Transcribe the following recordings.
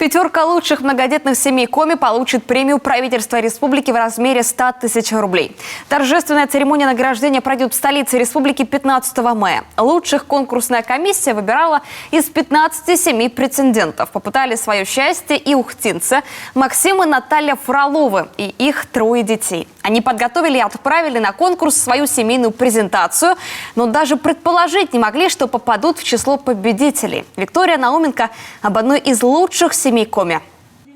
Пятерка лучших многодетных семей Коми получит премию правительства республики в размере 100 тысяч рублей. Торжественная церемония награждения пройдет в столице республики 15 мая. Лучших конкурсная комиссия выбирала из 15 семей претендентов. Попытали свое счастье и ухтинцы Максим и Наталья Фроловы и их 3 детей. Они подготовили и отправили на конкурс свою семейную презентацию, но даже предположить не могли, что попадут в число победителей. Виктория Науменко об одной из лучших семей Коми.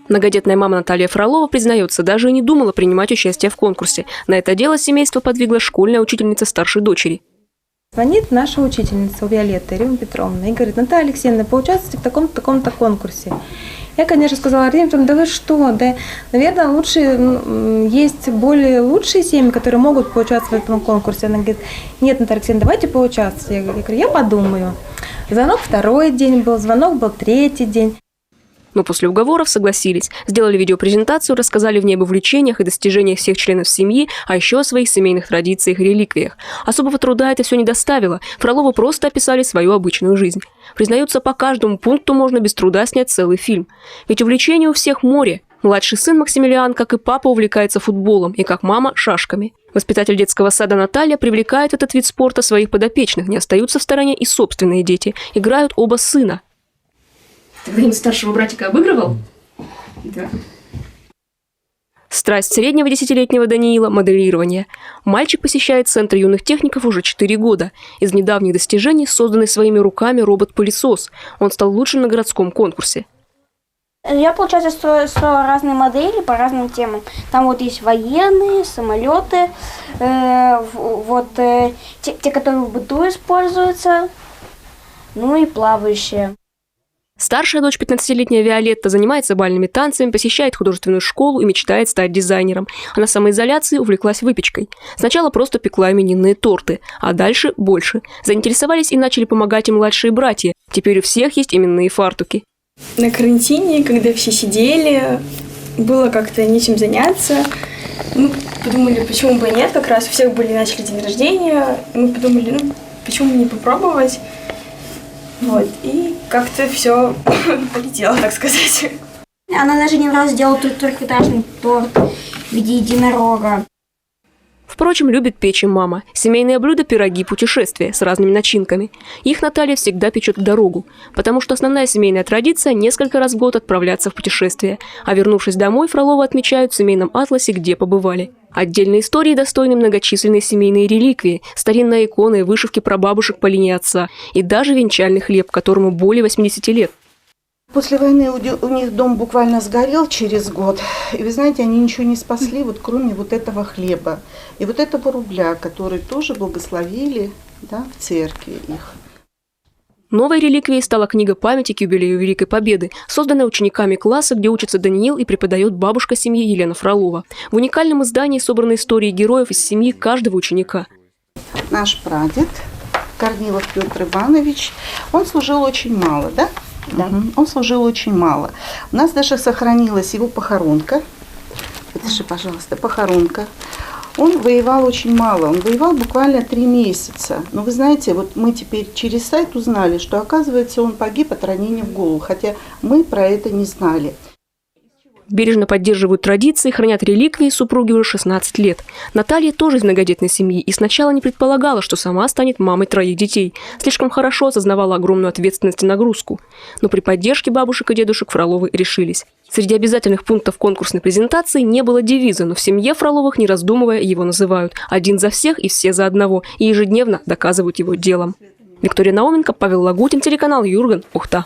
Многодетная мама Наталья Фролова признается, даже и не думала принимать участие в конкурсе. На это дело семейство подвигла школьная учительница старшей дочери. Звонит наша учительница Виолетта Ирина Петровна и говорит: Наталья Алексеевна, поучаствуйте в таком-то конкурсе. Я, конечно, сказала: Ирина Петровна, да вы что? Да, наверное, есть более лучшие семьи, которые могут поучаствовать в этом конкурсе. Она говорит: нет, Наталья Алексеевна, давайте поучаствуйте. Я говорю: я подумаю. Звонок 2-й день был, звонок был 3-й день. Но после уговоров согласились. Сделали видеопрезентацию, рассказали в ней об увлечениях и достижениях всех членов семьи, а еще о своих семейных традициях и реликвиях. Особого труда это все не доставило. Фроловы просто описали свою обычную жизнь. Признаются, по каждому пункту можно без труда снять целый фильм. Ведь увлечение у всех море. Младший сын Максимилиан, как и папа, увлекается футболом, и как мама – шашками. Воспитатель детского сада Наталья привлекает этот вид спорта своих подопечных. Не остаются в стороне и собственные дети. Играют оба сына. Ты когда-нибудь старшего братика обыгрывал? Да. Страсть среднего 10-летнего Даниила – моделирование. Мальчик посещает Центр юных техников уже 4 года. Из недавних достижений созданный своими руками робот-пылесос. Он стал лучшим на городском конкурсе. Я, получается, строила разные модели по разным темам. Там вот есть военные, самолеты, те, которые в быту используются, ну и плавающие. Старшая дочь, 15-летняя Виолетта, занимается бальными танцами, посещает художественную школу и мечтает стать дизайнером. А на самоизоляции увлеклась выпечкой. Сначала просто пекла именинные торты, а дальше больше. Заинтересовались и начали помогать и младшие братья. Теперь у всех есть именные фартуки. На карантине, когда все сидели, было как-то нечем заняться. Мы подумали, почему бы и нет, как раз у всех начали день рождения. И мы подумали, почему бы не попробовать. Вот, и как-то все полетело, так сказать. Она даже не раз сделала трехэтажный торт в виде единорога. Впрочем, любит печь и мама. Семейные блюда – пироги путешествия с разными начинками. Их Наталья всегда печет в дорогу, потому что основная семейная традиция – несколько раз в год отправляться в путешествие. А вернувшись домой, Фроловы отмечают в семейном атласе, где побывали. Отдельные истории достойны многочисленные семейные реликвии, старинные иконы и вышивки прабабушек по линии отца, и даже венчальный хлеб, которому более 80 лет. После войны у них дом буквально сгорел через год. И вы знаете, они ничего не спасли, кроме этого хлеба. И этого рубля, который тоже благословили, в церкви их. Новой реликвией стала книга памяти к юбилею Великой Победы, созданная учениками класса, где учится Даниил и преподает бабушка семьи Елена Фролова. В уникальном издании собраны истории героев из семьи каждого ученика. Наш прадед Корнилов Петр Иванович, он служил очень мало, да? Да. Он служил очень мало. У нас даже сохранилась его похоронка. Подержи, пожалуйста, похоронка. Он воевал очень мало, он воевал буквально 3 месяца. Но вы знаете, мы теперь через сайт узнали, что, оказывается, он погиб от ранения в голову, хотя мы про это не знали. Бережно поддерживают традиции, хранят реликвии супруги уже 16 лет. Наталья тоже из многодетной семьи и сначала не предполагала, что сама станет мамой 3 детей. Слишком хорошо осознавала огромную ответственность и нагрузку. Но при поддержке бабушек и дедушек Фроловы решились. Среди обязательных пунктов конкурсной презентации не было девиза, но в семье Фроловых, не раздумывая, его называют. Один за всех и все за одного. И ежедневно доказывают его делом. Виктория Науменко, Павел Лагутин, телеканал Юрган, Ухта.